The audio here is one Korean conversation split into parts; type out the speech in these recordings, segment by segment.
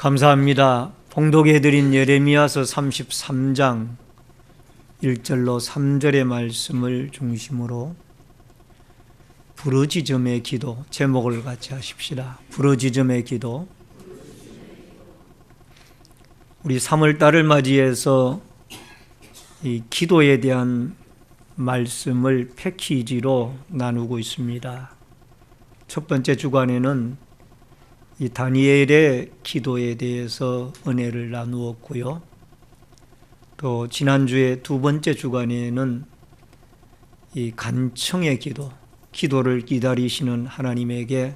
감사합니다. 봉독해드린 예레미야서 33장 1절로 3절의 말씀을 중심으로 부르짖음의 기도, 제목을 같이 하십시다. 부르짖음의 기도. 우리 3월달을 맞이해서 이 기도에 대한 말씀을 패키지로 나누고 있습니다. 첫 번째 주간에는 이 다니엘의 기도에 대해서 은혜를 나누었고요. 또 지난주에 두 번째 주간에는 이 간청의 기도, 기도를 기다리시는 하나님에게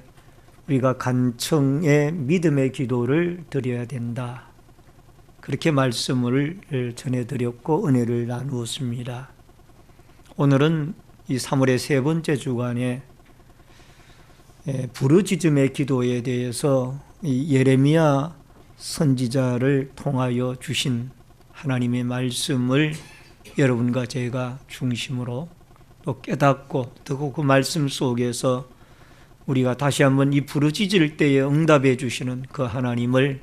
우리가 간청의 믿음의 기도를 드려야 된다. 그렇게 말씀을 전해드렸고 은혜를 나누었습니다. 오늘은 이 3월의 세 번째 주간에 부르짖음의 기도에 대해서 이 예레미야 선지자를 통하여 주신 하나님의 말씀을 여러분과 제가 중심으로 또 깨닫고 또 그 말씀 속에서 우리가 다시 한번 이 부르짖을 때에 응답해 주시는 그 하나님을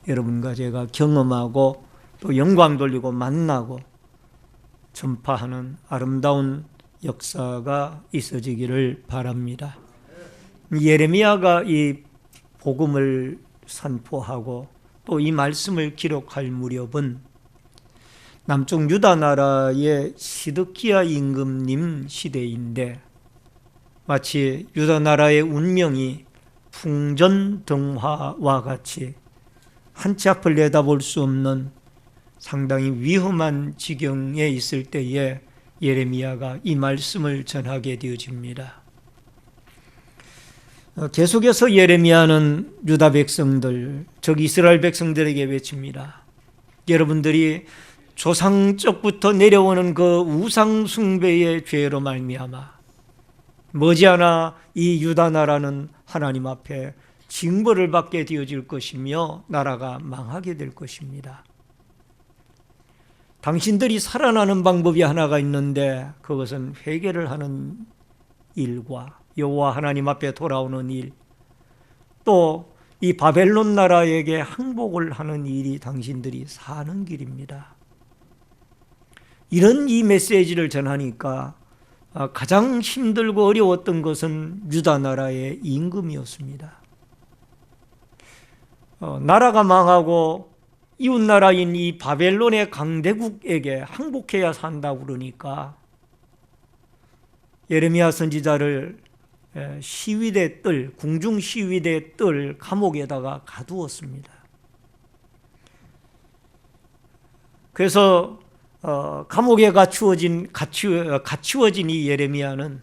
여러분과 제가 경험하고 또 영광 돌리고 만나고 전파하는 아름다운 역사가 있어지기를 바랍니다. 예레미야가 이 복음을 선포하고 또 이 말씀을 기록할 무렵은 남쪽 유다 나라의 시드기야 임금님 시대인데 마치 유다 나라의 운명이 풍전등화와 같이 한치 앞을 내다볼 수 없는 상당히 위험한 지경에 있을 때에 예레미야가 이 말씀을 전하게 되어집니다. 계속해서 예레미야는 유다 백성들, 즉 이스라엘 백성들에게 외칩니다. 여러분들이 조상적부터 내려오는 그 우상 숭배의 죄로 말미암아 머지않아 이 유다 나라는 하나님 앞에 징벌을 받게 되어질 것이며 나라가 망하게 될 것입니다. 당신들이 살아나는 방법이 하나가 있는데 그것은 회개를 하는 일과 여호와 하나님 앞에 돌아오는 일, 또 이 바벨론 나라에게 항복을 하는 일이 당신들이 사는 길입니다. 이런 이 메시지를 전하니까 가장 힘들고 어려웠던 것은 유다 나라의 임금이었습니다. 나라가 망하고 이웃 나라인 이 바벨론의 강대국에게 항복해야 산다고 그러니까 예레미야 선지자를 시위대 뜰, 궁중 시위대 뜰 감옥에다가 가두었습니다. 그래서 감옥에 갇히워진 이 예레미야는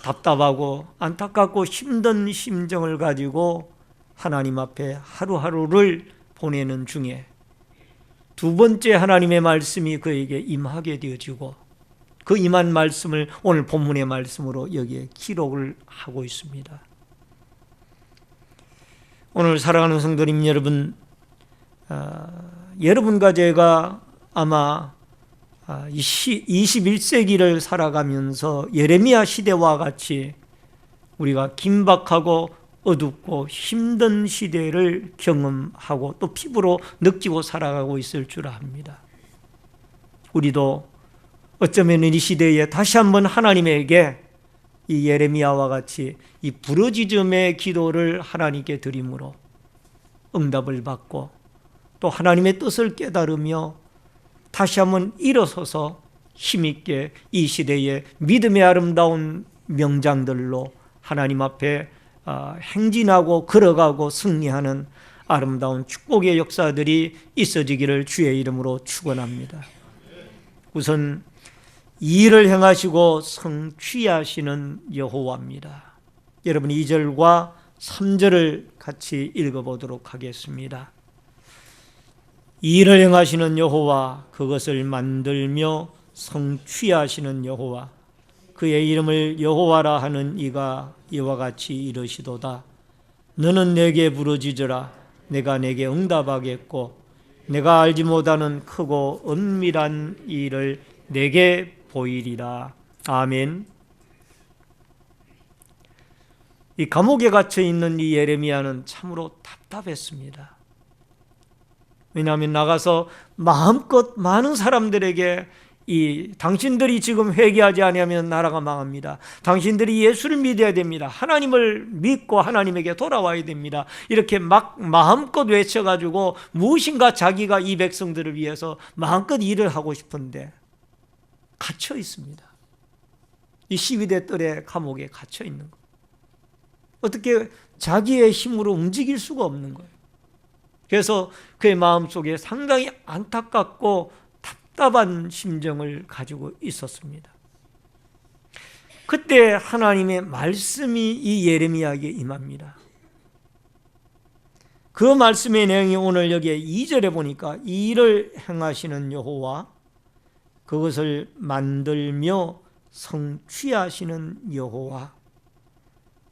답답하고 안타깝고 힘든 심정을 가지고 하나님 앞에 하루하루를 보내는 중에 두 번째 하나님의 말씀이 그에게 임하게 되어지고 그 임한 말씀을 오늘 본문의 말씀으로 여기에 기록을 하고 있습니다. 오늘 사랑하는 성도님 여러분, 여러분과 제가 아마 21세기를 살아가면서 예레미야 시대와 같이 우리가 긴박하고 어둡고 힘든 시대를 경험하고 또 피부로 느끼고 살아가고 있을 줄 압니다. 우리도 어쩌면 이 시대에 다시 한번 하나님에게 이 예레미야와 같이 이 부르짖음의 기도를 하나님께 드림으로 응답을 받고 또 하나님의 뜻을 깨달으며 다시 한번 일어서서 힘있게 이 시대의 믿음의 아름다운 명장들로 하나님 앞에 행진하고 걸어가고 승리하는 아름다운 축복의 역사들이 있어지기를 주의 이름으로 축원합니다. 우선 이 일을 행하시고 성취하시는 여호와입니다. 여러분 2절과 3절을 같이 읽어보도록 하겠습니다. 이 일을 행하시는 여호와, 그것을 만들며 성취하시는 여호와, 그의 이름을 여호와라 하는 이가 이와 같이 이르시도다. 너는 내게 부르짖으라. 내가 내게 응답하겠고 내가 알지 못하는 크고 은밀한 일을 내게 보이리라. 아멘. 이 감옥에 갇혀 있는 이 예레미야는 참으로 답답했습니다. 왜냐하면 나가서 마음껏 많은 사람들에게 당신들이 지금 회개하지 아니하면 나라가 망합니다. 당신들이 예수를 믿어야 됩니다. 하나님을 믿고 하나님에게 돌아와야 됩니다. 이렇게 막 마음껏 외쳐가지고 무엇인가 자기가 이 백성들을 위해서 마음껏 일을 하고 싶은데 갇혀 있습니다. 이 시위대 뜰의 감옥에 갇혀 있는 거예요. 어떻게 자기의 힘으로 움직일 수가 없는 거예요. 그래서 그의 마음속에 상당히 안타깝고 답답한 심정을 가지고 있었습니다. 그때 하나님의 말씀이 이 예레미야에게 임합니다. 그 말씀의 내용이 오늘 여기에 2절에 보니까 이 일을 행하시는 여호와, 그것을 만들며 성취하시는 여호와,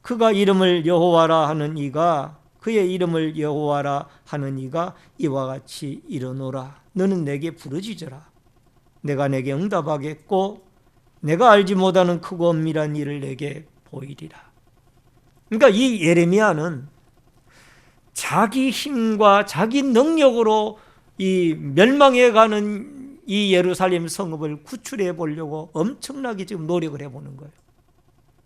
그가 이름을 여호와라 하는 이가, 그의 이름을 여호와라 하는 이가 이와 같이 이르노라. 너는 내게 부르짖어라. 내가 내게 응답하겠고 내가 알지 못하는 크고 엄밀한 일을 내게 보이리라. 그러니까 이 예레미야는 자기 힘과 자기 능력으로 이 멸망해가는 이 예루살렘 성읍을 구출해 보려고 엄청나게 지금 노력을 해보는 거예요.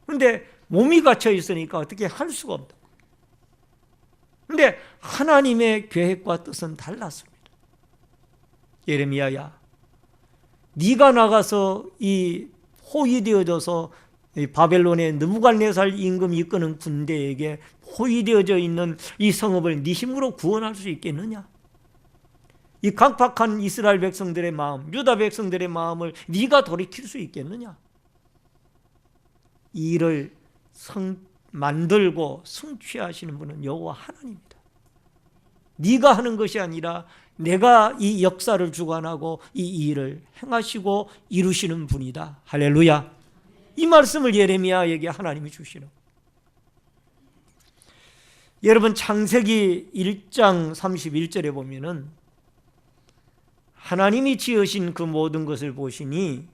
그런데 몸이 갇혀 있으니까 어떻게 할 수가 없다. 그런데 하나님의 계획과 뜻은 달랐습니다. 예레미야야, 네가 나가서 이 포위되어져서 바벨론의 느부갓네살 임금이 이끄는 군대에게 포위되어져 있는 이 성읍을 네 힘으로 구원할 수 있겠느냐? 이 강팍한 이스라엘 백성들의 마음, 유다 백성들의 마음을 네가 돌이킬 수 있겠느냐? 이 일을 만들고 성취하시는 분은 여호와 하나님입니다. 네가 하는 것이 아니라 내가 이 역사를 주관하고 이 일을 행하시고 이루시는 분이다. 할렐루야. 이 말씀을 예레미야에게 하나님이 주시는. 여러분, 창세기 1장 31절에 보면은 하나님이 지으신 그 모든 것을 보시니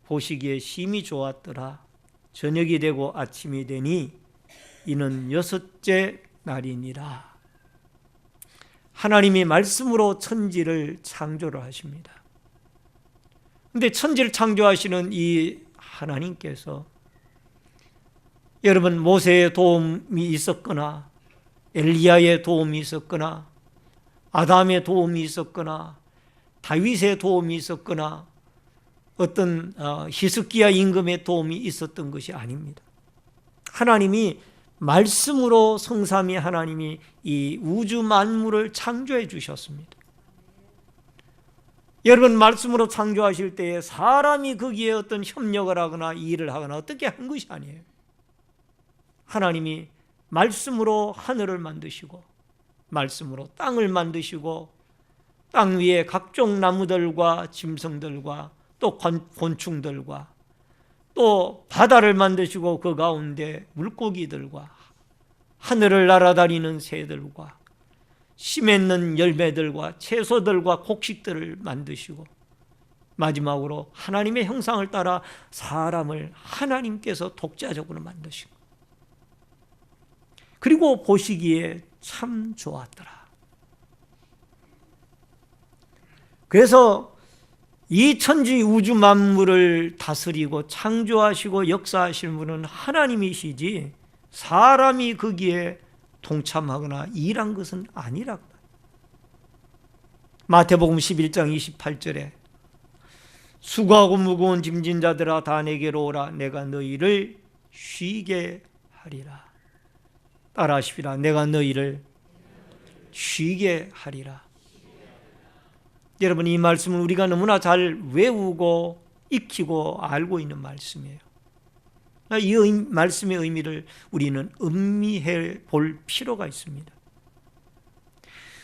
보시기에 심히 좋았더라. 저녁이 되고 아침이 되니 이는 6째 날이니라. 하나님이 말씀으로 천지를 창조를 하십니다. 그런데 천지를 창조하시는 이 하나님께서 여러분, 모세의 도움이 있었거나 엘리야의 도움이 있었거나 아담의 도움이 있었거나 다윗의 도움이 있었거나 어떤 히스기야 임금의 도움이 있었던 것이 아닙니다. 하나님이 말씀으로 성삼위 하나님이 이 우주 만물을 창조해 주셨습니다. 여러분, 말씀으로 창조하실 때에 사람이 거기에 어떤 협력을 하거나 일을 하거나 어떻게 한 것이 아니에요. 하나님이 말씀으로 하늘을 만드시고 말씀으로 땅을 만드시고 땅 위에 각종 나무들과 짐승들과 또 곤충들과 또 바다를 만드시고 그 가운데 물고기들과 하늘을 날아다니는 새들과 씨 맺는 열매들과 채소들과 곡식들을 만드시고 마지막으로 하나님의 형상을 따라 사람을 하나님께서 독자적으로 만드시고 그리고 보시기에 참 좋았더라. 그래서 이 천지 우주 만물을 다스리고 창조하시고 역사하시는 분은 하나님이시지 사람이 거기에 동참하거나 일한 것은 아니라고. 마태복음 11장 28절에 수고하고 무거운 짐진 자들아 다 내게로 오라. 내가 너희를 쉬게 하리라. 따라하십시다. 내가 너희를 쉬게 하리라. 여러분, 이 말씀은 우리가 너무나 잘 외우고 익히고 알고 있는 말씀이에요. 이 말씀의 의미를 우리는 음미해 볼 필요가 있습니다.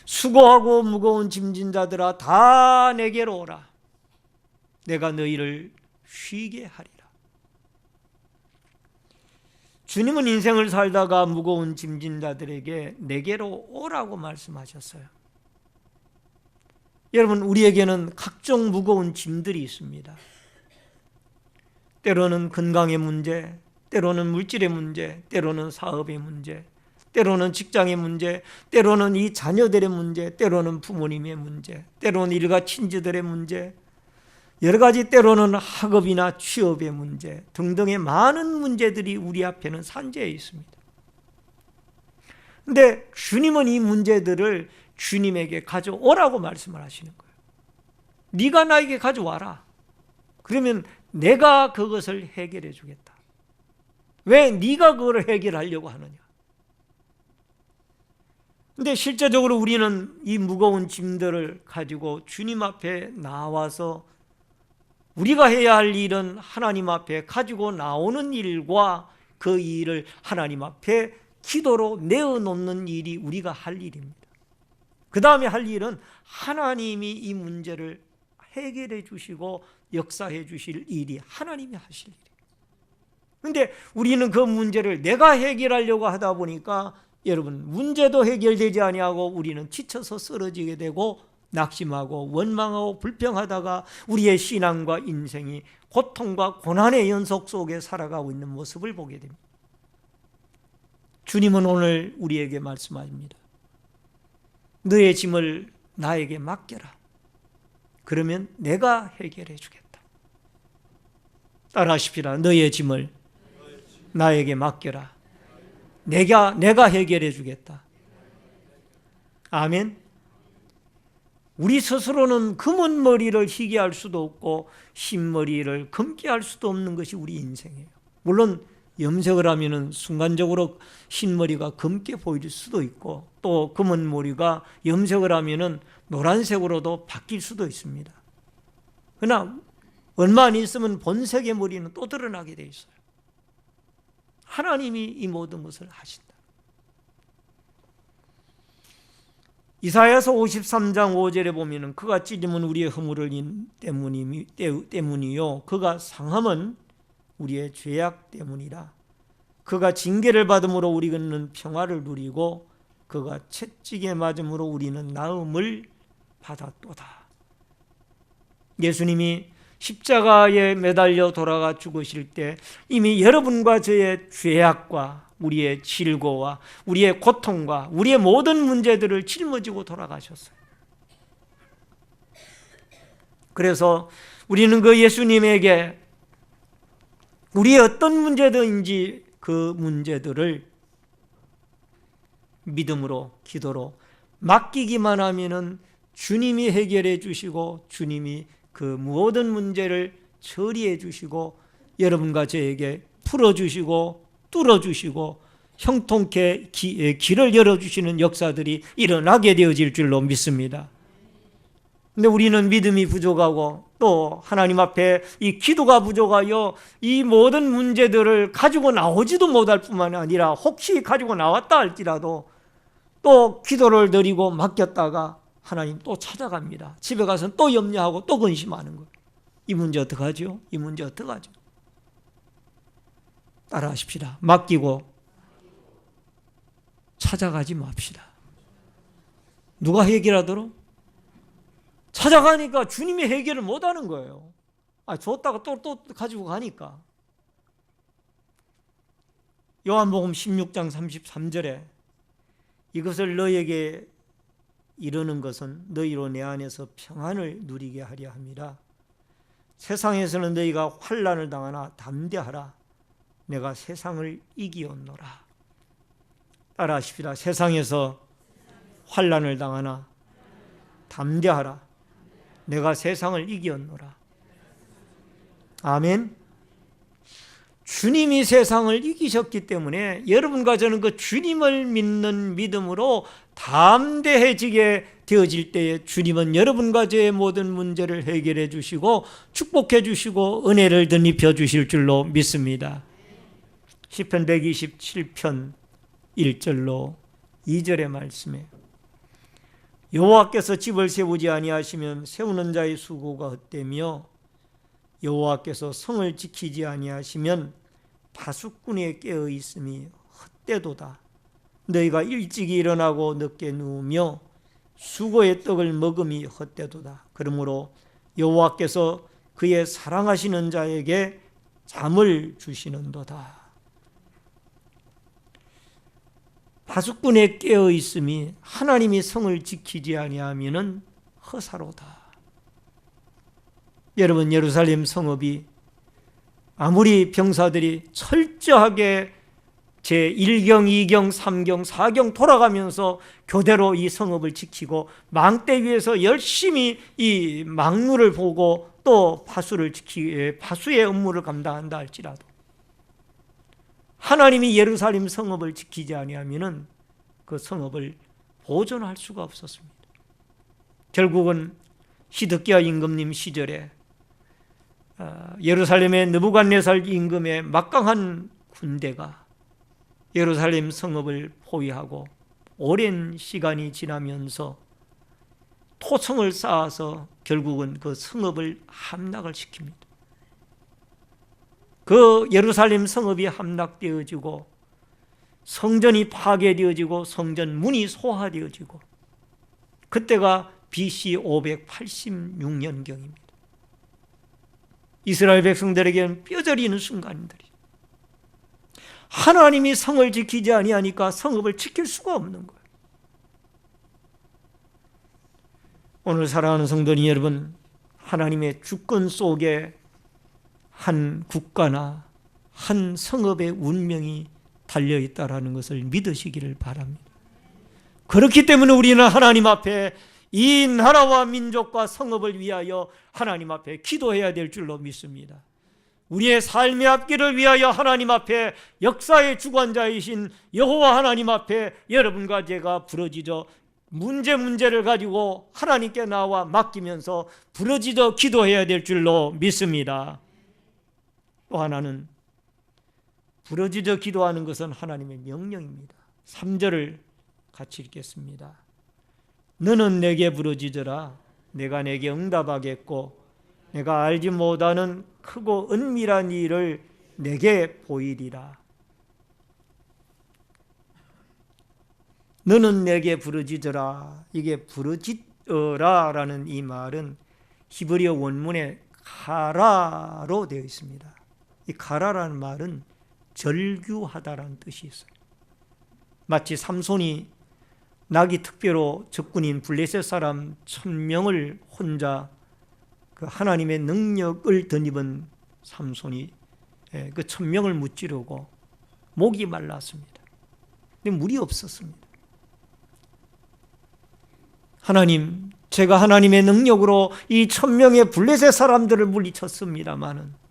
수고하고 무거운 짐진 자들아 다 내게로 오라. 내가 너희를 쉬게 하리라. 주님은 인생을 살다가 무거운 짐진 자들에게 내게로 오라고 말씀하셨어요. 여러분, 우리에게는 각종 무거운 짐들이 있습니다. 때로는 건강의 문제, 때로는 물질의 문제, 때로는 사업의 문제, 때로는 직장의 문제, 때로는 이 자녀들의 문제, 때로는 부모님의 문제, 때로는 일가 친지들의 문제, 여러 가지 때로는 학업이나 취업의 문제 등등의 많은 문제들이 우리 앞에는 산재해 있습니다. 그런데 주님은 이 문제들을 주님에게 가져오라고 말씀을 하시는 거예요. 네가 나에게 가져와라. 그러면 내가 그것을 해결해 주겠다. 왜 네가 그걸 해결하려고 하느냐? 근데 실제적으로 우리는 이 무거운 짐들을 가지고 주님 앞에 나와서 우리가 해야 할 일은 하나님 앞에 가지고 나오는 일과 그 일을 하나님 앞에 기도로 내어놓는 일이 우리가 할 일입니다. 그 다음에 할 일은 하나님이 이 문제를 해결해 주시고 역사해 주실 일이 하나님이 하실 일이에요. 그런데 우리는 그 문제를 내가 해결하려고 하다 보니까 여러분 문제도 해결되지 아니하고 우리는 지쳐서 쓰러지게 되고 낙심하고 원망하고 불평하다가 우리의 신앙과 인생이 고통과 고난의 연속 속에 살아가고 있는 모습을 보게 됩니다. 주님은 오늘 우리에게 말씀하십니다. 너의 짐을 나에게 맡겨라. 그러면 내가 해결해 주겠다. 따라하십시다. 너의 짐을 나에게 맡겨라. 내가 해결해 주겠다. 아멘. 우리 스스로는 검은 머리를 희게 할 수도 없고 흰 머리를 검게 할 수도 없는 것이 우리 인생이에요. 물론 염색을 하면은 순간적으로 흰 머리가 검게 보일 수도 있고 또 검은 머리가 염색을 하면은 노란색으로도 바뀔 수도 있습니다. 그러나 얼마 안 있으면 본색의 머리는 또 드러나게 돼 있어요. 하나님이 이 모든 것을 하신다. 이사야서 53장 5절에 보면은 그가 찢으면 우리의 허물을 때문이요 그가 상함은 우리의 죄악 때문이라. 그가 징계를 받음으로 우리는 평화를 누리고 그가 채찍에 맞음으로 우리는 나음을 받았도다. 예수님이 십자가에 매달려 돌아가 죽으실 때 이미 여러분과 저의 죄악과 우리의 질고와 우리의 고통과 우리의 모든 문제들을 짊어지고 돌아가셨어요. 그래서 우리는 그 예수님에게 우리의 어떤 문제든지 그 문제들을 믿음으로 기도로 맡기기만 하면은 주님이 해결해 주시고 주님이 그 모든 문제를 처리해 주시고 여러분과 저에게 풀어 주시고 뚫어 주시고 형통케 길을 열어 주시는 역사들이 일어나게 되어질 줄로 믿습니다. 근데 우리는 믿음이 부족하고 또 하나님 앞에 이 기도가 부족하여 이 모든 문제들을 가지고 나오지도 못할 뿐만 아니라 혹시 가지고 나왔다 할지라도 또 기도를 드리고 맡겼다가 하나님 또 찾아갑니다. 집에 가서 또 염려하고 또 근심하는 거예요. 이 문제 어떡하죠? 이 문제 어떡하죠? 따라하십시다. 맡기고 찾아가지 맙시다. 누가 해결하도록? 찾아가니까 주님이 해결을 못하는 거예요. 줬다가 또 가지고 가니까. 요한복음 16장 33절에 이것을 너에게 이르는 것은 너희로 내 안에서 평안을 누리게 하려 함이라. 세상에서는 너희가 환난을 당하나 담대하라. 내가 세상을 이기었노라. 따라하십시다. 세상에서 환난을 당하나 담대하라. 내가 세상을 이기었노라. 아멘. 주님이 세상을 이기셨기 때문에 여러분과 저는 그 주님을 믿는 믿음으로 담대해지게 되어질 때에 주님은 여러분과 저의 모든 문제를 해결해 주시고 축복해 주시고 은혜를 덧입혀 주실 줄로 믿습니다. 시편 127편 1절로 2절의 말씀에 여호와께서 집을 세우지 아니하시면 세우는 자의 수고가 헛되며 여호와께서 성을 지키지 아니하시면 파수꾼이 깨어 있음이 헛되도다. 너희가 일찍이 일어나고 늦게 누우며 수고의 떡을 먹음이 헛되도다. 그러므로 여호와께서 그의 사랑하시는 자에게 잠을 주시는도다. 파수꾼에 깨어 있음이 하나님이 성을 지키지 아니하면은 허사로다. 여러분, 예루살렘 성읍이 아무리 병사들이 철저하게 제1경, 2경, 3경, 4경 돌아가면서 교대로 이 성읍을 지키고 망대 위에서 열심히 이 망루를 보고 또 파수의 업무를 감당한다 할지라도 하나님이 예루살렘 성읍을 지키지 아니하면은 그 성읍을 보존할 수가 없었습니다. 결국은 시드기야 임금님 시절에 예루살렘의 느부갓네살 임금의 막강한 군대가 예루살렘 성읍을 포위하고 오랜 시간이 지나면서 토성을 쌓아서 결국은 그 성읍을 함락을 시킵니다. 그 예루살렘 성읍이 함락되어지고 성전이 파괴되어지고 성전 문이 소화되어지고 그때가 BC 586년경입니다. 이스라엘 백성들에게는 뼈저리는 순간들이 하나님이 성을 지키지 아니하니까 성읍을 지킬 수가 없는 거예요. 오늘 사랑하는 성도님 여러분, 하나님의 주권 속에 한 국가나 한 성읍의 운명이 달려있다라는 것을 믿으시기를 바랍니다. 그렇기 때문에 우리는 하나님 앞에 이 나라와 민족과 성읍을 위하여 하나님 앞에 기도해야 될 줄로 믿습니다. 우리의 삶의 앞길을 위하여 하나님 앞에 역사의 주관자이신 여호와 하나님 앞에 여러분과 제가 부르짖어 문제를 가지고 하나님께 나와 맡기면서 부르짖어 기도해야 될 줄로 믿습니다. 또 하나는 부르짖어 기도하는 것은 하나님의 명령입니다. 3절을 같이 읽겠습니다. 너는 내게 부르짖어라. 내가 내게 응답하겠고 내가 알지 못하는 크고 은밀한 일을 내게 보이리라. 너는 내게 부르짖어라. 이게 부르짖어라라는 이 말은 히브리어 원문에 가라로 되어 있습니다. 이 가라라는 말은 절규하다라는 뜻이 있어요. 마치 삼손이 나기 특별로 적군인 블레셋 사람 1000명을 혼자 그 하나님의 능력을 덧입은 삼손이 그 1000명을 무찌르고 목이 말랐습니다. 근데 물이 없었습니다. 하나님, 제가 하나님의 능력으로 이 1000명의 블레셋 사람들을 물리쳤습니다마는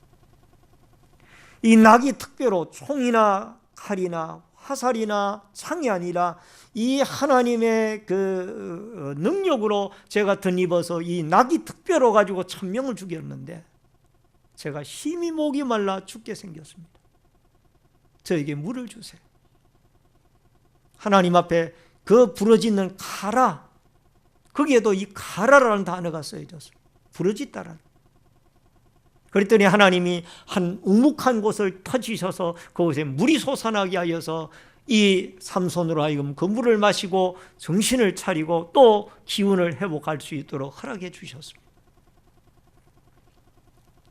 이 낙이 특별로 총이나 칼이나 화살이나 창이 아니라 이 하나님의 그 능력으로 제가 덧입어서 이 낙이 특별로 가지고 1000명을 죽였는데 제가 힘이 목이 말라 죽게 생겼습니다. 저에게 물을 주세요. 하나님 앞에 그 부러지는 가라, 거기에도 이 가라라는 단어가 쓰여졌어요. 부러지다라는. 그랬더니 하나님이 한 우묵한 곳을 터지셔서 그곳에 물이 솟아나게 하여서 이 삼손으로 하여금 그 물을 마시고 정신을 차리고 또 기운을 회복할 수 있도록 허락해 주셨습니다.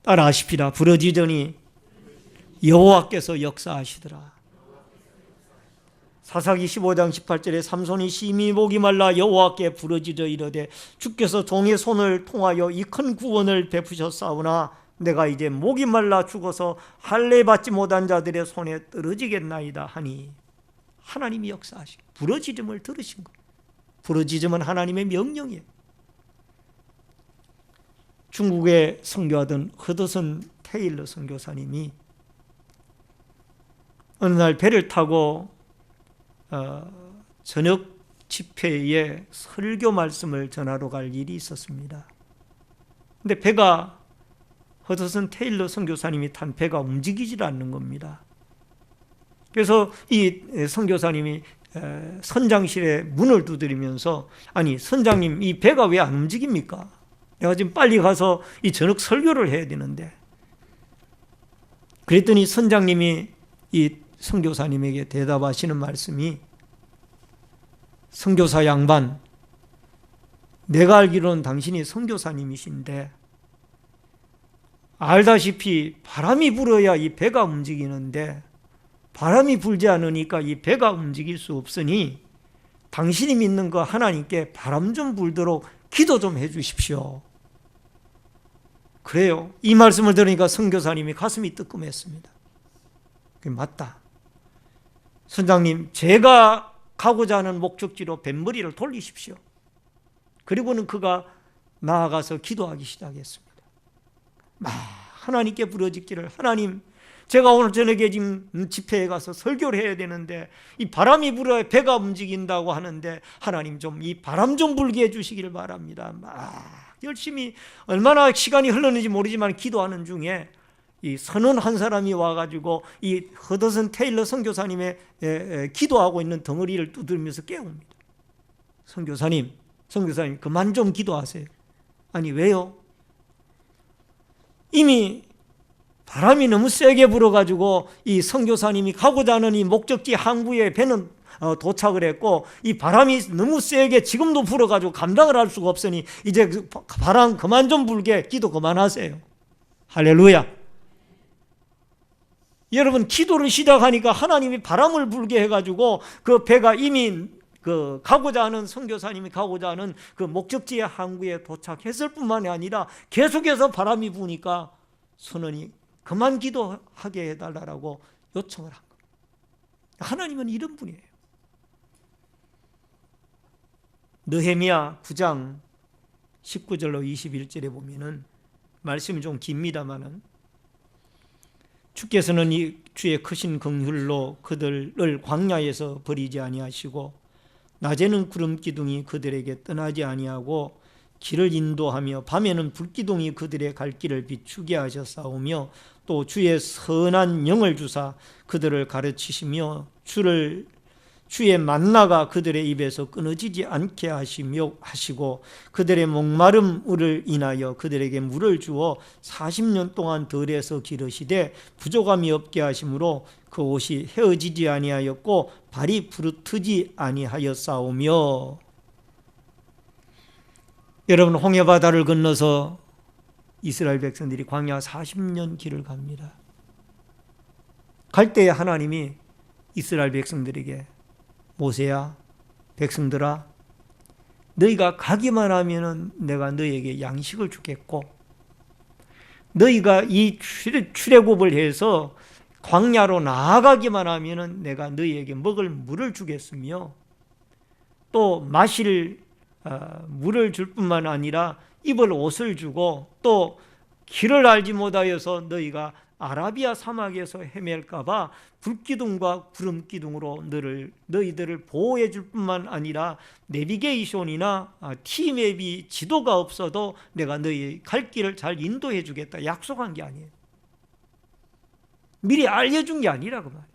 따라하십시다. 부러지더니 여호와께서 역사하시더라. 사사기 15장 18절에 삼손이 심히 목이 말라 여호와께 부르짖어 이르되 주께서 종의 손을 통하여 이 큰 구원을 베푸셨사오나 내가 이제 목이 말라 죽어서 할례 받지 못한 자들의 손에 떨어지겠나이다 하니 하나님이 역사하시고 부르짖음을 들으신 것. 부르짖음은 하나님의 명령이에요. 중국에 선교하던 허드슨 테일러 선교사님이 어느 날 배를 타고 저녁 집회에 설교 말씀을 전하러 갈 일이 있었습니다. 근데 배가 허드슨 테일러 선교사님이 탄 배가 움직이질 않는 겁니다. 그래서 이 선교사님이 선장실에 문을 두드리면서 아니 선장님 이 배가 왜 안 움직입니까? 내가 지금 빨리 가서 이 저녁 설교를 해야 되는데. 그랬더니 선장님이 이 선교사님에게 대답하시는 말씀이 선교사 양반, 내가 알기로는 당신이 선교사님이신데 알다시피 바람이 불어야 이 배가 움직이는데 바람이 불지 않으니까 이 배가 움직일 수 없으니 당신이 믿는 거 하나님께 바람 좀 불도록 기도 좀 해 주십시오. 그래요. 이 말씀을 들으니까 선교사님이 가슴이 뜨끔했습니다. 그게 맞다. 선장님, 제가 가고자 하는 목적지로 뱃머리를 돌리십시오. 그리고는 그가 나아가서 기도하기 시작했습니다. 하나님께 부르짖기를, 하나님, 제가 오늘 저녁에 지금 집회에 가서 설교를 해야 되는데 이 바람이 불어야 배가 움직인다고 하는데 하나님 좀 이 바람 좀 불게 해주시기를 바랍니다. 막 열심히 얼마나 시간이 흘렀는지 모르지만 기도하는 중에 이 선원 한 사람이 와가지고 이 허더슨 테일러 선교사님의 기도하고 있는 덩어리를 두드리면서 깨웁니다. 선교사님 그만 좀 기도하세요. 아니 왜요? 이미 바람이 너무 세게 불어가지고 이 선교사님이 가고자 하는 이 목적지 항구에 배는 도착을 했고 이 바람이 너무 세게 지금도 불어가지고 감당을 할 수가 없으니 이제 그 바람 그만 좀 불게 기도 그만하세요. 할렐루야. 여러분 기도를 시작하니까 하나님이 바람을 불게 해가지고 그 배가 이미 그 가고자 하는 선교사님이 가고자 하는 그 목적지의 항구에 도착했을 뿐만이 아니라 계속해서 바람이 부니까 선원이 그만 기도하게 해달라고 요청을 한 거예요. 하나님은 이런 분이에요. 느헤미야 9장 19절로 21절에 보면은 말씀이 좀 깁니다마는 주께서는 이 주의 크신 긍휼로 그들을 광야에서 버리지 아니하시고 낮에는 구름 기둥이 그들에게 떠나지 아니하고 길을 인도하며 밤에는 불기둥이 그들의 갈 길을 비추게 하셨사오며 또 주의 선한 영을 주사 그들을 가르치시며 주의 만나가 그들의 입에서 끊어지지 않게 하시고 그들의 목마름을 인하여 그들에게 물을 주어 40년 동안 들에서 기르시되 부족함이 없게 하심으로 그 옷이 헤어지지 아니하였고 발이 부르트지 아니하였사오며. 여러분 홍해바다를 건너서 이스라엘 백성들이 광야 40년 길을 갑니다. 갈 때에 하나님이 이스라엘 백성들에게 모세야 백성들아 너희가 가기만 하면은 내가 너희에게 양식을 주겠고 너희가 이 출애굽을 해서 광야로 나아가기만 하면은 내가 너희에게 먹을 물을 주겠으며 또 마실 물을 줄 뿐만 아니라 입을 옷을 주고 또 길을 알지 못하여서 너희가 아라비아 사막에서 헤맬까 봐 불기둥과 구름기둥으로 너희들을 보호해 줄 뿐만 아니라 내비게이션이나 티맵이 지도가 없어도 내가 너희 갈 길을 잘 인도해 주겠다 약속한 게 아니에요. 미리 알려준 게 아니라 그 말이에요.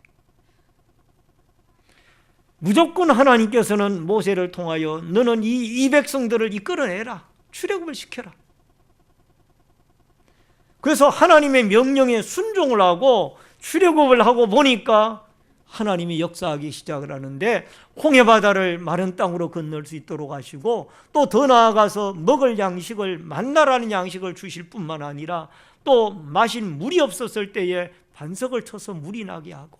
무조건 하나님께서는 모세를 통하여 너는 이 백성들을 이끌어내라. 출애굽을 시켜라. 그래서 하나님의 명령에 순종을 하고 출애굽을 하고 보니까 하나님이 역사하기 시작을 하는데 홍해바다를 마른 땅으로 건널 수 있도록 하시고 또 더 나아가서 먹을 양식을 만나라는 양식을 주실 뿐만 아니라 또 마실 물이 없었을 때에 반석을 쳐서 물이 나게 하고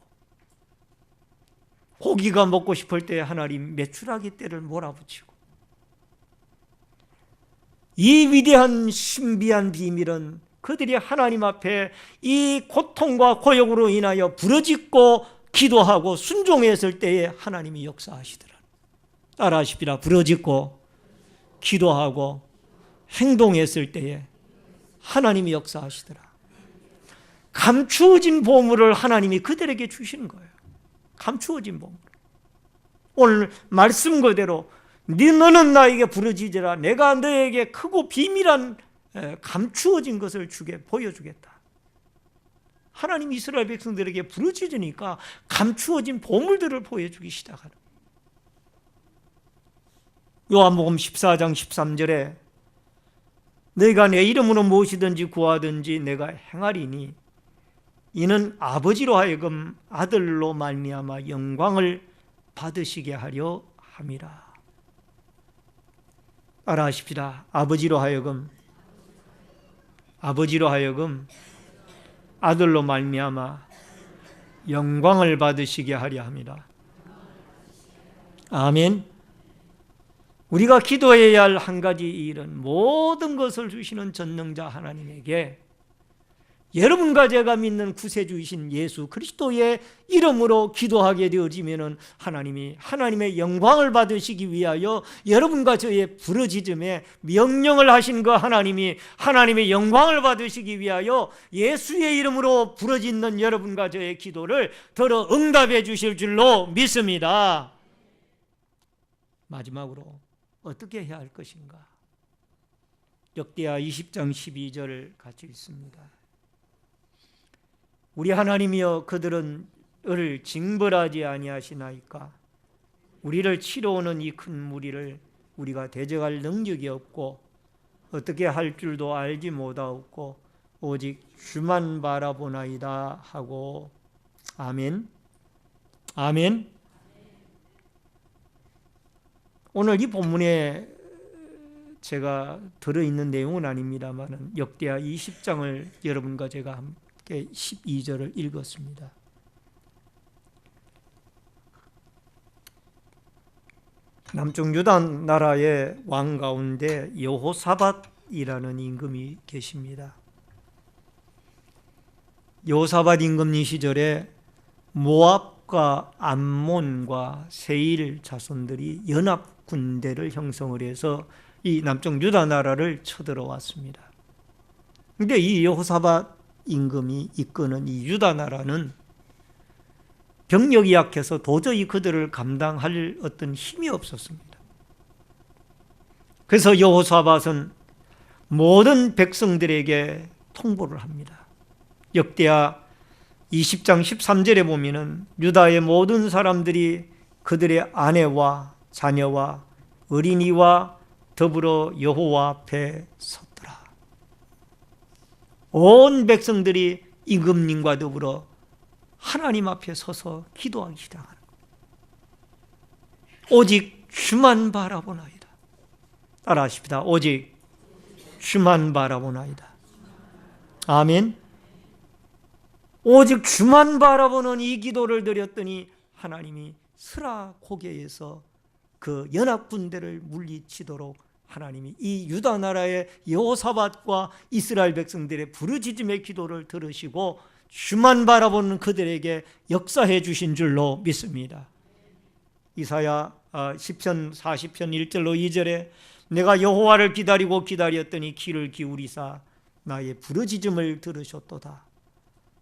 고기가 먹고 싶을 때 하나님 메추라기 떼를 몰아붙이고 이 위대한 신비한 비밀은 그들이 하나님 앞에 이 고통과 고역으로 인하여 부르짖고 기도하고 순종했을 때에 하나님이 역사하시더라. 따라하십시다. 부르짖고 기도하고 행동했을 때에 하나님이 역사하시더라. 감추어진 보물을 하나님이 그들에게 주시는 거예요. 감추어진 보물. 오늘 말씀 그대로 너는 나에게 부르짖으라. 내가 너에게 크고 비밀한 감추어진 것을 보여주겠다. 하나님 이스라엘 백성들에게 부르짖으니까 감추어진 보물들을 보여주기 시작하는. 요한복음 14장 13절에 너희가 내 이름으로 무엇이든지 구하든지 내가 행하리니 이는 아버지로 하여금 아들로 말미암아 영광을 받으시게 하려 함이라. 따라하십시다. 아버지로 하여금 아들로 말미암아 영광을 받으시게 하려 합니다. 아멘. 우리가 기도해야 할 한 가지 일은 모든 것을 주시는 전능자 하나님에게 여러분과 제가 믿는 구세주이신 예수 그리스도의 이름으로 기도하게 되어지면 하나님이 하나님의 영광을 받으시기 위하여 여러분과 저의 부르짖음에 명령을 하신 그 하나님이 하나님의 영광을 받으시기 위하여 예수의 이름으로 부르짖는 여러분과 저의 기도를 들어 응답해 주실 줄로 믿습니다. 마지막으로 어떻게 해야 할 것인가? 역대하 20장 12절을 같이 읽습니다. 우리 하나님이여 그들은 을 징벌하지 아니하시나이까? 우리를 치러오는 이 큰 무리를 우리가 대적할 능력이 없고 어떻게 할 줄도 알지 못하옵고 오직 주만 바라보나이다 하고. 아멘. 아멘. 오늘 이 본문에 제가 들어있는 내용은 아닙니다만 역대하 20장을 여러분과 제가 함께 12절을 읽었습니다. 남쪽 유다 나라의 왕 가운데 여호사밧이라는 임금이 계십니다. 여호사밧 임금 시절에 모압과 암몬과 세일 자손들이 연합 군대를 형성을 해서 이 남쪽 유다 나라를 쳐들어왔습니다. 그런데 이 여호사밧 임금이 이끄는 이 유다 나라는 병력이 약해서 도저히 그들을 감당할 어떤 힘이 없었습니다. 그래서 여호사밧은 모든 백성들에게 통보를 합니다. 역대하 20장 13절에 보면은 유다의 모든 사람들이 그들의 아내와 자녀와 어린이와 더불어 여호와 앞에 섰더라. 온 백성들이 임금님과 더불어 하나님 앞에 서서 기도하기 시작하는 거예요. 오직 주만 바라보나이다. 따라하십시다. 오직 주만 바라보나이다. 아멘. 오직 주만 바라보는 이 기도를 드렸더니 하나님이 스라 고개에서 그 연합군대를 물리치도록 하나님이 이 유다 나라의 여호사밧과 이스라엘 백성들의 부르짖음의 기도를 들으시고 주만 바라보는 그들에게 역사해 주신 줄로 믿습니다. 이사야 10편 40편 1절로 2절에 내가 여호와를 기다리고 기다렸더니 귀를 기울이사 나의 부르짖음을 들으셨도다.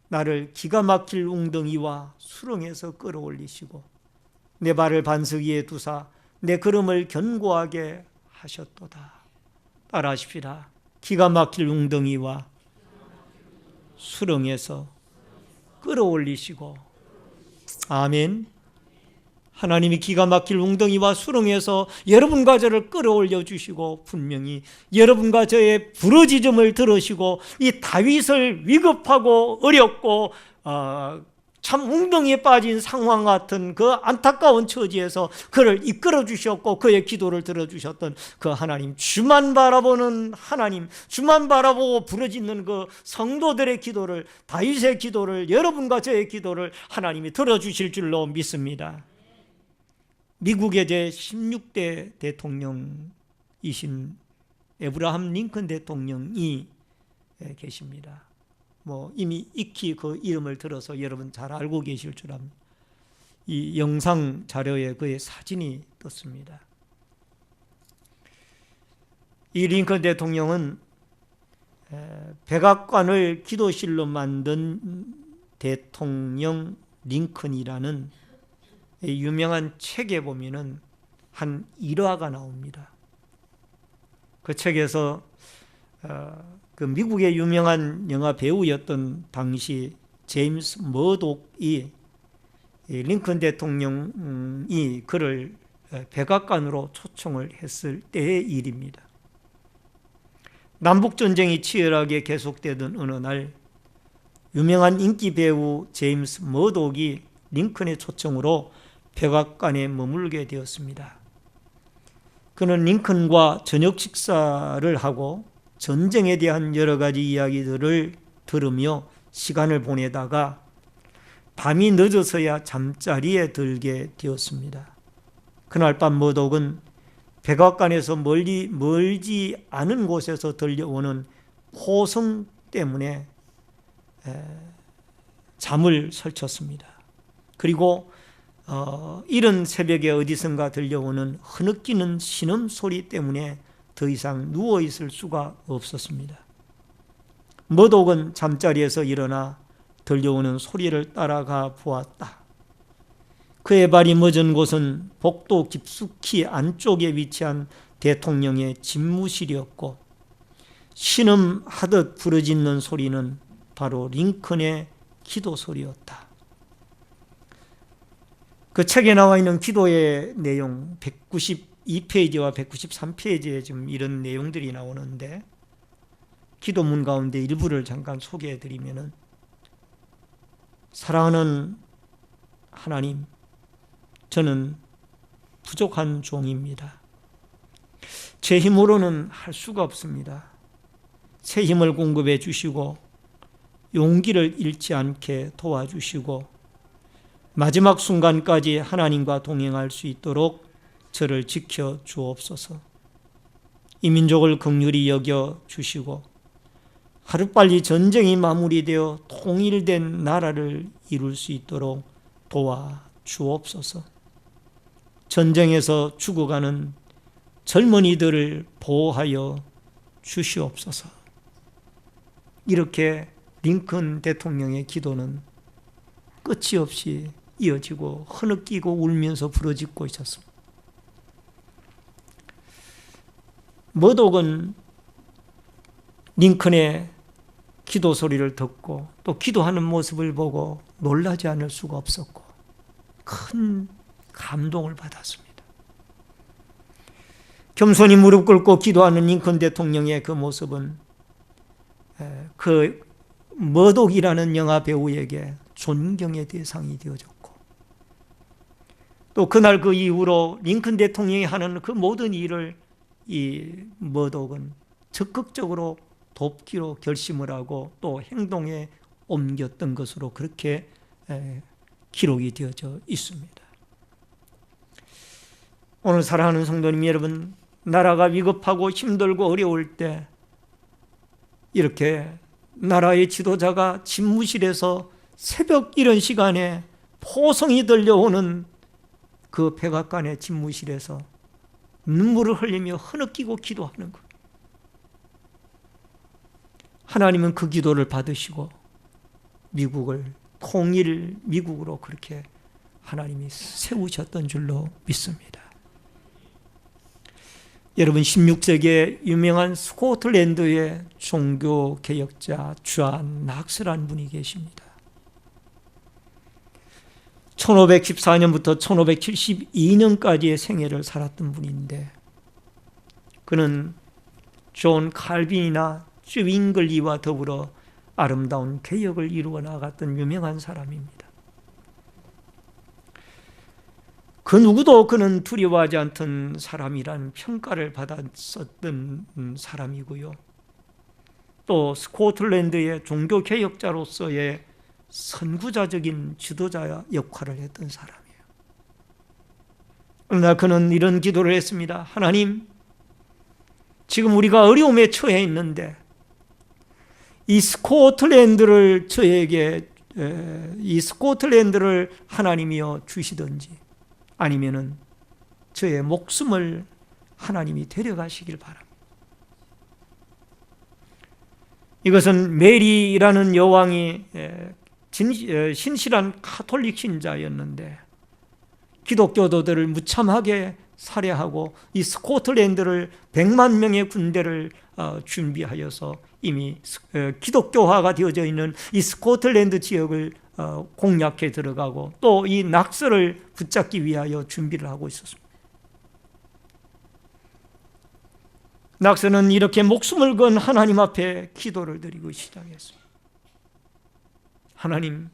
나를 기가 막힐 웅덩이와 수렁에서 끌어올리시고 내 발을 반석 위에 두사 내 걸음을 견고하게 하셨도다. 따라하십시다. 기가 막힐 웅덩이와 수렁에서 끌어올리시고. 아멘. 하나님이 기가 막힐 웅덩이와 수렁에서 여러분과 저를 끌어올려 주시고 분명히 여러분과 저의 부르짖음을 들으시고 이 다윗을 위급하고 어렵고 참 웅덩이에 빠진 상황 같은 그 안타까운 처지에서 그를 이끌어 주셨고 그의 기도를 들어주셨던 그 하나님, 주만 바라보는 하나님, 주만 바라보고 부르짖는 그 성도들의 기도를, 다윗의 기도를, 여러분과 저의 기도를 하나님이 들어주실 줄로 믿습니다. 미국의 제16대 대통령이신 에브라함 링컨 대통령이 계십니다. 이미 익히 그 이름을 들어서 여러분 잘 알고 계실 줄 압니다. 이 영상 자료에 그의 사진이 떴습니다. 이 링컨 대통령은 백악관을 기도실로 만든 대통령 링컨이라는 유명한 책에 보면은 한 일화가 나옵니다. 그 책에서 그 미국의 유명한 영화 배우였던 당시 제임스 머독이 링컨 대통령이 그를 백악관으로 초청을 했을 때의 일입니다. 남북전쟁이 치열하게 계속되던 어느 날 유명한 인기 배우 제임스 머독이 링컨의 초청으로 백악관에 머물게 되었습니다. 그는 링컨과 저녁 식사를 하고 전쟁에 대한 여러 가지 이야기들을 들으며 시간을 보내다가 밤이 늦어서야 잠자리에 들게 되었습니다. 그날 밤 머독은 백악관에서 멀지 않은 곳에서 들려오는 포성 때문에 잠을 설쳤습니다. 그리고 이른 새벽에 어디선가 들려오는 흐느끼는 신음소리 때문에 더 이상 누워있을 수가 없었습니다. 머독은 잠자리에서 일어나 들려오는 소리를 따라가 보았다. 그의 발이 멎은 곳은 복도 깊숙이 안쪽에 위치한 대통령의 집무실이었고, 신음하듯 부르짖는 소리는 바로 링컨의 기도 소리였다. 그 책에 나와 있는 기도의 내용 192페이지와 193페이지에 지금 이런 내용들이 나오는데, 기도문 가운데 일부를 잠깐 소개해 드리면은, 사랑하는 하나님, 저는 부족한 종입니다. 제 힘으로는 할 수가 없습니다. 새 힘을 공급해 주시고 용기를 잃지 않게 도와주시고 마지막 순간까지 하나님과 동행할 수 있도록 저를 지켜 주옵소서. 이 민족을 긍휼히 여겨 주시고 하루빨리 전쟁이 마무리되어 통일된 나라를 이룰 수 있도록 도와주옵소서. 전쟁에서 죽어가는 젊은이들을 보호하여 주시옵소서. 이렇게 링컨 대통령의 기도는 끝이 없이 이어지고 흐느끼고 울면서 부르짖고 있었습니다. 머독은 링컨의 기도 소리를 듣고 또 기도하는 모습을 보고 놀라지 않을 수가 없었고 큰 감동을 받았습니다. 겸손히 무릎 꿇고 기도하는 링컨 대통령의 그 모습은 그 머독이라는 영화 배우에게 존경의 대상이 되어졌고, 또 그날 그 이후로 링컨 대통령이 하는 그 모든 일을 이 머독은 적극적으로 돕기로 결심을 하고 또 행동에 옮겼던 것으로 그렇게 기록이 되어져 있습니다. 오늘 사랑하는 성도님 여러분, 나라가 위급하고 힘들고 어려울 때 이렇게 나라의 지도자가 집무실에서 새벽 이런 시간에 포성이 들려오는 그 백악관의 집무실에서 눈물을 흘리며 흐느끼고 기도하는 것. 하나님은 그 기도를 받으시고 미국을 통일 미국으로 그렇게 하나님이 세우셨던 줄로 믿습니다. 여러분, 16세기에 유명한 스코틀랜드의 종교개혁자 존 낙스라는 분이 계십니다. 1514년부터 1572년까지의 생애를 살았던 분인데, 그는 존 칼빈이나 쯔윙글리와 더불어 아름다운 개혁을 이루어 나갔던 유명한 사람입니다. 그 누구도 그는 두려워하지 않던 사람이란 평가를 받았었던 사람이고요. 또 스코틀랜드의 종교개혁자로서의 선구자적인 지도자 역할을 했던 사람이에요. 그러나 그는 이런 기도를 했습니다. 하나님, 지금 우리가 어려움에 처해 있는데 이 스코틀랜드를 하나님이여 주시든지 아니면은 저의 목숨을 하나님이 데려가시길 바랍니다. 이것은 메리라는 여왕이 신실한 카톨릭 신자였는데 기독교도들을 무참하게 살해하고 이 스코틀랜드를 100만 명의 군대를 준비하여서 이미 기독교화가 되어져 있는 이 스코틀랜드 지역을 공략해 들어가고 또 이 낙서를 붙잡기 위하여 준비를 하고 있었습니다. 낙서는 이렇게 목숨을 건 하나님 앞에 기도를 드리고 시작했습니다. 하나님,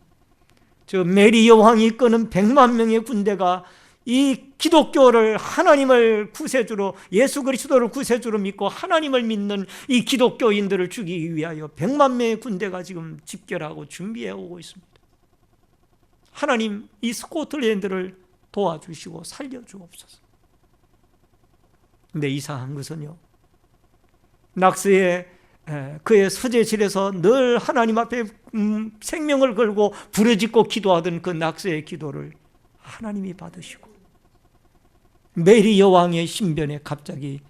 저 메리 여왕이 이끄는 100만 명의 군대가 이 기독교를 하나님을 구세주로, 예수 그리스도를 구세주로 믿고 하나님을 믿는 이 기독교인들을 죽이기 위하여 100만 명의 군대가 지금 집결하고 준비해 오고 있습니다. 하나님 이 스코틀랜드를 도와주시고 살려주옵소서. 근데 이상한 것은요, 낙스의 그의 서재실에서 늘 하나님 앞에 생명을 걸고 부르짖고 기도하던 그 낙스의 기도를 하나님이 받으시고 메리 여왕의 신변에 갑자기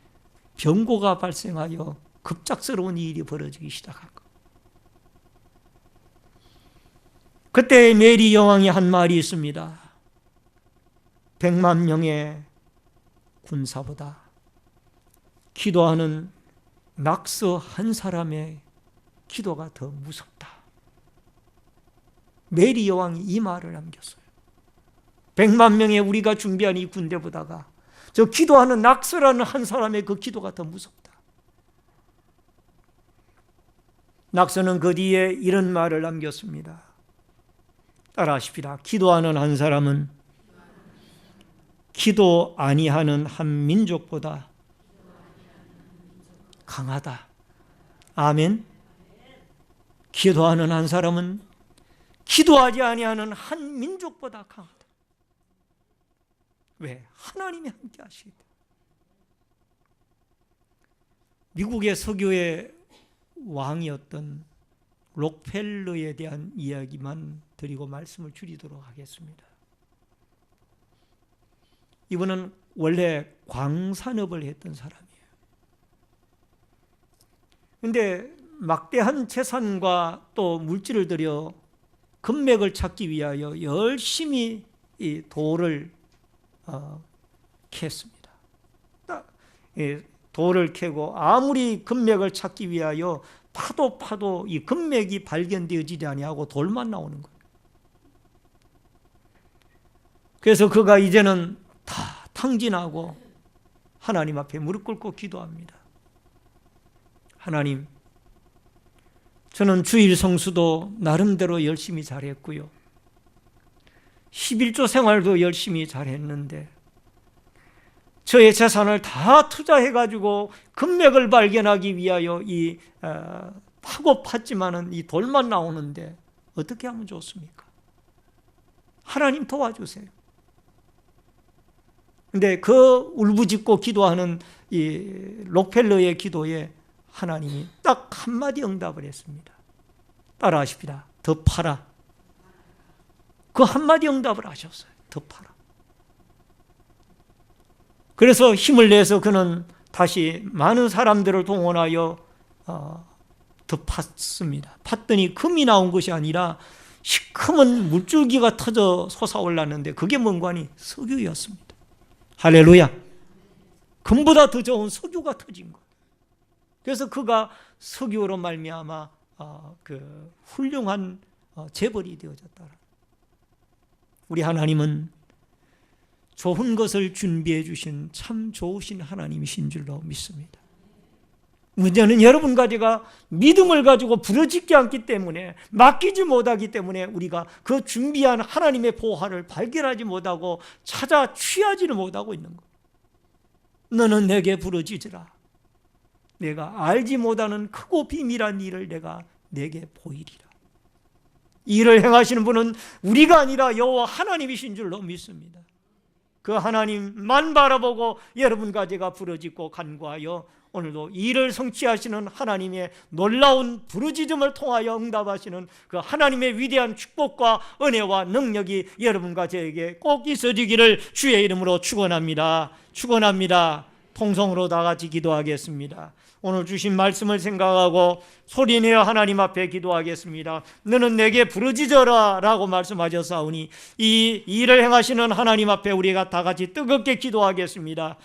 병고가 발생하여 급작스러운 일이 벌어지기 시작한 것. 그때 메리 여왕이 한 말이 있습니다. 100만 명의 군사보다 기도하는 낙스 한 사람의 기도가 더 무섭다. 메리 여왕이 이 말을 남겼어요. 100만 명의 우리가 준비한 이 군대보다가 저 기도하는 낙스라는 한 사람의 그 기도가 더 무섭다. 낙스는 그 뒤에 이런 말을 남겼습니다. 따라하십시다. 기도하는 한 사람은 기도 아니하는 한 민족보다 강하다. 아멘. 기도하는 한 사람은 기도하지 아니하는 한 민족보다 강하다. 왜? 하나님이 함께 하시기 때문에. 미국의 석유의 왕이었던 록펠러에 대한 이야기만 드리고 말씀을 줄이도록 하겠습니다. 이분은 원래 광산업을 했던 사람이에요. 그런데 막대한 재산과 또 물질을 들여 금맥을 찾기 위하여 열심히 이 돌을 캤습니다. 돌을 캐고 아무리 금맥을 찾기 위하여 파도 이 금맥이 발견되어지지 아니하고 돌만 나오는 거예요. 그래서 그가 이제는 다 탕진하고 하나님 앞에 무릎 꿇고 기도합니다. 하나님, 저는 주일 성수도 나름대로 열심히 잘했고요. 11조 생활도 열심히 잘했는데 저의 재산을 다 투자해가지고 금맥을 발견하기 위하여 이 파고 팠지만은 이 돌만 나오는데 어떻게 하면 좋습니까? 하나님 도와주세요. 근데 그 울부짖고 기도하는 이 록펠러의 기도에 하나님이 딱 한마디 응답을 했습니다. 따라하십시다. 더 팔아. 그 한마디 응답을 하셨어요. 더 팔아. 그래서 힘을 내서 그는 다시 많은 사람들을 동원하여 더 팠습니다. 팠더니 금이 나온 것이 아니라 시커먼 물줄기가 터져 솟아올랐는데 그게 뭔가니 석유였습니다. 할렐루야. 금보다 더 좋은 석유가 터진 것. 그래서 그가 석유로 말미암아 그 훌륭한 재벌이 되어졌다. 우리 하나님은 좋은 것을 준비해 주신 참 좋으신 하나님이신 줄로 믿습니다. 문제는 여러분과 제가 믿음을 가지고 부르짖지 않기 때문에, 맡기지 못하기 때문에 우리가 그 준비한 하나님의 보화를 발견하지 못하고 찾아 취하지는 못하고 있는 것. 너는 내게 부르짖으라. 내가 알지 못하는 크고 비밀한 일을 내가 내게 보이리라. 이 일을 행하시는 분은 우리가 아니라 여호와 하나님이신 줄로 믿습니다. 그 하나님만 바라보고 여러분과 제가 부르짖고 간구하여 오늘도 이를 성취하시는 하나님의 놀라운 부르짖음을 통하여 응답하시는 그 하나님의 위대한 축복과 은혜와 능력이 여러분과 저에게 꼭 있어지기를 주의 이름으로 축원합니다. 축원합니다. 통성으로 다 같이 기도하겠습니다. 오늘 주신 말씀을 생각하고 소리내어 하나님 앞에 기도하겠습니다. 너는 내게 부르짖어라 라고 말씀하셨사오니 이 일을 행하시는 하나님 앞에 우리가 다 같이 뜨겁게 기도하겠습니다.